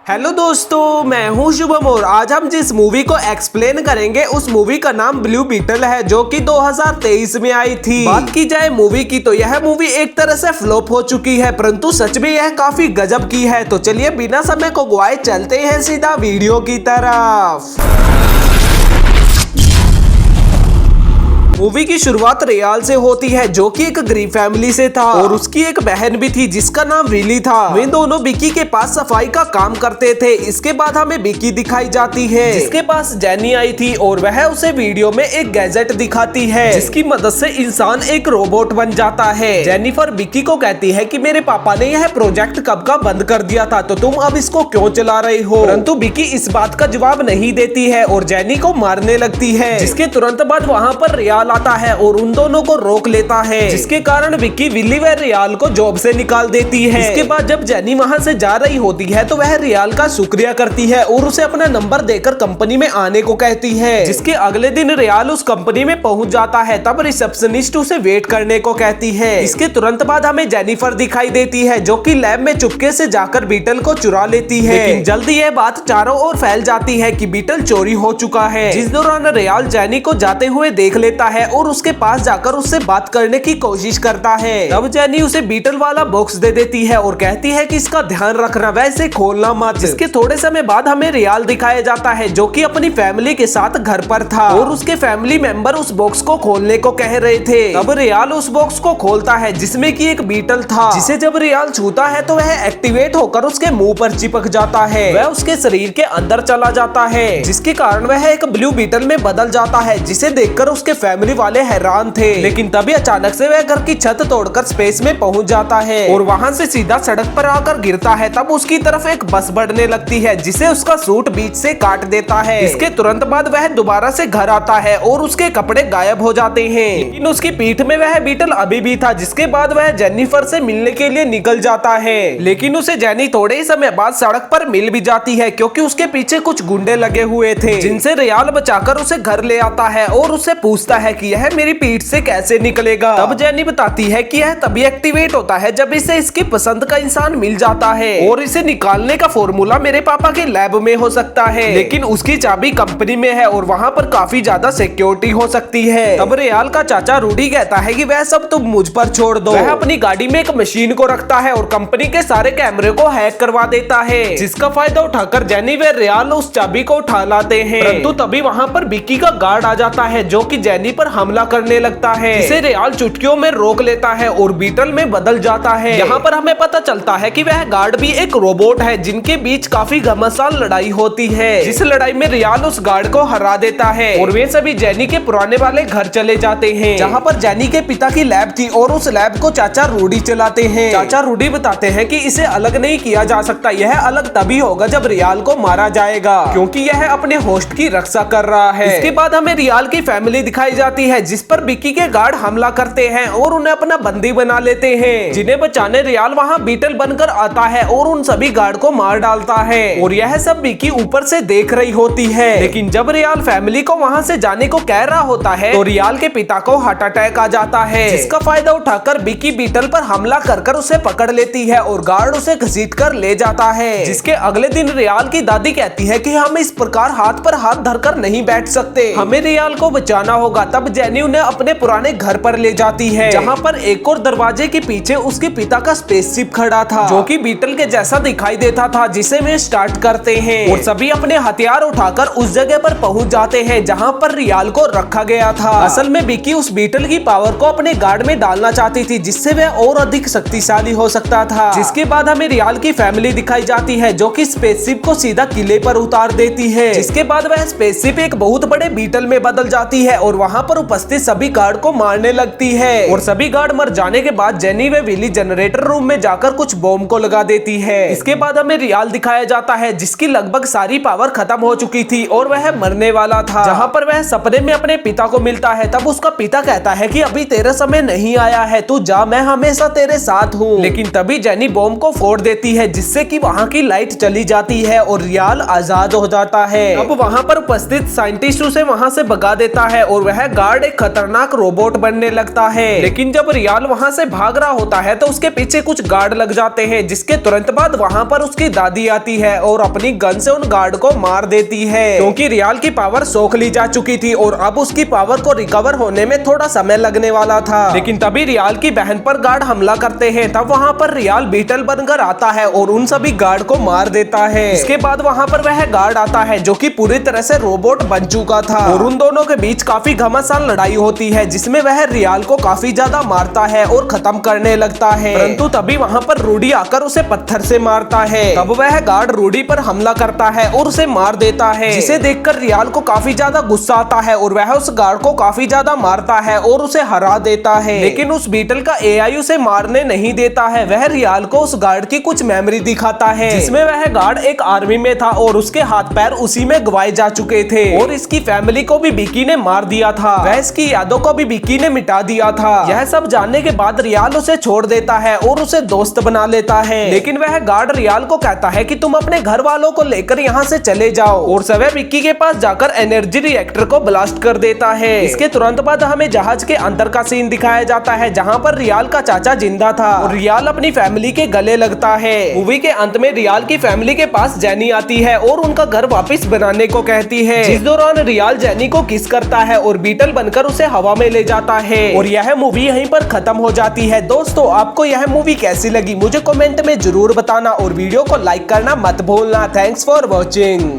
Hello दोस्तों, मैं हूं शुभम और आज हम जिस मूवी को एक्सप्लेन करेंगे उस मूवी का नाम ब्लू बीटल है, जो कि 2023 में आई थी। बात की जाए मूवी की तो यह मूवी एक तरह से फ्लॉप हो चुकी है, परंतु सच में यह काफी गजब की है। तो चलिए बिना समय को गवाए चलते हैं सीधा वीडियो की तरफ। मूवी की शुरुआत रियाल से होती है, जो कि एक गरीब फैमिली से था और उसकी एक बहन भी थी जिसका नाम रिली था। वे दोनों बिकी के पास सफाई का काम करते थे। इसके बाद हमें बिकी दिखाई जाती है जिसके पास जेनी आई थी और वह उसे वीडियो में एक गैजेट दिखाती है जिसकी मदद से इंसान एक रोबोट बन जाता है। जेनिफर बिकी को कहती है कि मेरे पापा ने यह प्रोजेक्ट कब का बंद कर दिया था, तो तुम अब इसको क्यों चला रही हो। परंतु बिकी इस बात का जवाब नहीं देती है और जेनी को मारने लगती है, जिसके तुरंत बाद वहाँ पर रियाल आता है और उन दोनों को रोक लेता है, जिसके कारण विक्की विल्ली व रियाल को जॉब से निकाल देती है। इसके बाद जब जेनी वहां से जा रही होती है तो वह रियाल का शुक्रिया करती है और उसे अपना नंबर देकर कंपनी में आने को कहती है। जिसके अगले दिन रियाल उस कंपनी में पहुंच जाता है, तब रिसेप्शनिस्ट उसे वेट करने को कहती है। इसके तुरंत बाद हमें जेनिफर दिखाई देती है, जो कि लैब में चुपके से जाकर बीटल को चुरा लेती है। लेकिन जल्दी यह बात चारों ओर फैल जाती है कि बीटल चोरी हो चुका है, जिस दौरान रियाल जेनी को जाते हुए देख लेता है और उसके पास जाकर उससे बात करने की कोशिश करता है। तब जेनी उसे बीटल वाला बॉक्स दे देती है और कहती है कि इसका ध्यान रखना, वैसे खोलना मत। इसके थोड़े समय बाद हमें रियाल दिखाया जाता है, जो कि अपनी फैमिली के साथ घर पर था और उसके फैमिली मेंबर उस बॉक्स को खोलने को कह रहे थे। तब रियाल उस बॉक्स को खोलता है जिसमें कि एक बीटल था, जिसे जब रियाल छूता है तो वह एक्टिवेट होकर उसके मुंह पर चिपक जाता है। वह उसके शरीर के अंदर चला जाता है, जिसके कारण वह एक ब्लू बीटल में बदल जाता है, जिसे देखकर उसके फैमिली वाले हैरान थे। लेकिन तभी अचानक से वह घर की छत तोड़कर स्पेस में पहुंच जाता है और वहां से सीधा सड़क पर आकर गिरता है। तब उसकी तरफ एक बस बढ़ने लगती है, जिसे उसका सूट बीच से काट देता है। इसके तुरंत बाद वह दोबारा से घर आता है और उसके कपड़े गायब हो जाते हैं, लेकिन उसकी पीठ में वह बीटल अभी भी था। जिसके बाद वह जेनिफर से मिलने के लिए निकल जाता है, लेकिन उसे जेनी थोड़े ही समय बाद सड़क पर मिल भी जाती है, क्योंकि उसके पीछे कुछ गुंडे लगे हुए थे, जिनसे रियाल बचाकर उसे घर ले आता है और उससे पूछता है कि यह मेरी पीठ से कैसे निकलेगा। तब जेनी बताती है कि यह तभी एक्टिवेट होता है जब इसे इसकी पसंद का इंसान मिल जाता है, और इसे निकालने का फॉर्मूला मेरे पापा के लैब में हो सकता है, लेकिन उसकी चाबी कंपनी में है और वहाँ पर काफी ज्यादा सिक्योरिटी हो सकती है। तब रियाल का चाचा रूडी कहता है कि वह सब तुम मुझ पर छोड़ दो। वह अपनी गाड़ी में एक मशीन को रखता है और कंपनी के सारे कैमरे को हैक करवा देता है, जिसका फायदा उठाकर जेनी व रियाल उस चाबी को उठा लाते हैं। परंतु तभी वहाँ पर बिकी का गार्ड आ जाता है, जो कि जेनी पर हमला करने लगता है, जिसे रियाल चुटकियों में रोक लेता है और बीटल में बदल जाता है। यहाँ पर हमें पता चलता है कि वह गार्ड भी एक रोबोट है, जिनके बीच काफी घमासान लड़ाई होती है, जिस लड़ाई में रियाल उस गार्ड को हरा देता है और वे सभी जेनी के पुराने वाले घर चले जाते हैं, जहाँ पर जेनी के पिता की लैब थी और उस लैब को चाचा रूडी चलाते हैं। चाचा रूडी बताते हैं कि इसे अलग नहीं किया जा सकता, यह अलग तभी होगा जब रियाल को मारा जाएगा, क्योंकि यह अपने होस्ट की रक्षा कर रहा है। इसके बाद हमें रियाल की फैमिली दिखाई जाती है, जिस पर बिकी के गार्ड हमला करते हैं और उन्हें अपना बंदी बना लेते हैं, जिन्हें बचाने रियाल वहां बीटल बनकर आता है और उन सभी गार्ड को मार डालता है। और यह सब बिकी ऊपर से देख रही होती है, लेकिन जब रियाल फैमिली को वहां से जाने को कह रहा होता है तो रियाल के पिता को हार्ट अटैक आ जाता है, जिसका फायदा उठाकर बिकी बीटल पर हमला कर उसे पकड़ लेती है और गार्ड उसे घसीट कर ले जाता है। जिसके अगले दिन रियाल की दादी कहती है कि हम इस प्रकार हाथ पर हाथ धरकर नहीं बैठ सकते, हमें रियाल को बचाना होगा। तब जेनी उन्हें अपने पुराने घर पर ले जाती है, जहाँ पर एक और दरवाजे के पीछे उसके पिता का स्पेसशिप खड़ा था, जो कि बीटल के जैसा दिखाई देता था, जिसे वे स्टार्ट करते हैं और सभी अपने हथियार उठाकर उस जगह पर पहुंच जाते हैं जहाँ पर रियाल को रखा गया था। असल में बिकी उस बीटल की पावर को अपने गार्ड में डालना चाहती थी, जिससे वह और अधिक शक्तिशाली हो सकता था। जिसके बाद हमें रियाल की फैमिली दिखाई जाती है, जो कि स्पेसशिप को सीधा किले पर उतार देती है। जिसके बाद वह स्पेसशिप एक बहुत बड़े बीटल में बदल जाती है और वहाँ पर उपस्थित सभी गार्ड को मारने लगती है, और सभी गार्ड मर जाने के बाद जेनी व विली जनरेटर रूम में जाकर कुछ बॉम्ब को लगा देती है। इसके बाद हमें रियाल दिखाया जाता है, जिसकी लगभग सारी पावर खत्म हो चुकी थी और वह मरने वाला था, जहाँ पर वह सपने में अपने पिता को मिलता है। तब उसका पिता कहता है कि अभी तेरा समय नहीं आया है, तू जा, मैं हमेशा तेरे साथ हूँ। लेकिन तभी जेनी बॉम्ब को फोड़ देती है, जिससे कि वहाँ की लाइट चली जाती है और रियाल आजाद हो जाता है। अब वहाँ पर उपस्थित साइंटिस्ट उसे वहाँ से भगा देता है और वह गार्ड एक खतरनाक रोबोट बनने लगता है। लेकिन जब रियाल वहाँ से भाग रहा होता है तो उसके पीछे कुछ गार्ड लग जाते हैं, जिसके तुरंत बाद वहाँ पर उसकी दादी आती है और अपनी गन से उन गार्ड को मार देती है, क्योंकि रियाल की पावर सोख ली जा चुकी थी और अब उसकी पावर को रिकवर होने में थोड़ा समय लगने वाला था। लेकिन तभी रियाल की बहन पर गार्ड हमला करते हैं। तब वहाँ पर रियाल बीटल बनकर आता है और उन सभी गार्ड को मार देता है। इसके बाद वहाँ पर वह गार्ड आता है जो कि पूरी तरह से रोबोट बन चुका था और उन दोनों के बीच काफी घमासान लड़ाई होती है, जिसमें वह रियाल को काफी ज्यादा मारता है और खत्म करने लगता है। परंतु तभी वहाँ पर रूडी आकर उसे पत्थर से मारता है। तब वह गार्ड रूडी पर हमला करता है और उसे मार देता है, जिसे देखकर रियाल को काफी ज्यादा गुस्सा आता है और वह उस गार्ड को काफी ज्यादा मारता है और उसे हरा देता है। लेकिन उस बीटल का एआई उसे मारने नहीं देता है। वह रियाल को उस गार्ड की कुछ मेमोरी दिखाता है, जिसमें वह गार्ड एक आर्मी में था और उसके हाथ पैर उसी में गवाए जा चुके थे और इसकी फैमिली को भी बिकी ने मार दिया था। वह इसकी यादों को भी बिकी ने मिटा दिया था। यह सब जानने के बाद रियाल उसे छोड़ देता है और उसे दोस्त बना लेता है। लेकिन वह गार्ड रियाल को कहता है कि तुम अपने घर वालों को लेकर यहाँ से चले जाओ और सवे बिक्की के पास जाकर एनर्जी रिएक्टर को ब्लास्ट कर देता है। इसके तुरंत बाद हमें जहाज के अंदर का सीन दिखाया जाता है, जहाँ पर रियाल का चाचा जिंदा था और रियाल अपनी फैमिली के गले लगता है। मूवी के अंत में रियाल की फैमिली के पास जेनी आती है और उनका घर वापस बनाने को कहती है, जिस दौरान रियाल जेनी को किस करता है और बीटल बनकर उसे हवा में ले जाता है और यह मूवी यहीं पर खत्म हो जाती है। दोस्तों, आपको यह मूवी कैसी लगी मुझे कमेंट में जरूर बताना और वीडियो को लाइक करना मत भूलना। Thanks for watching.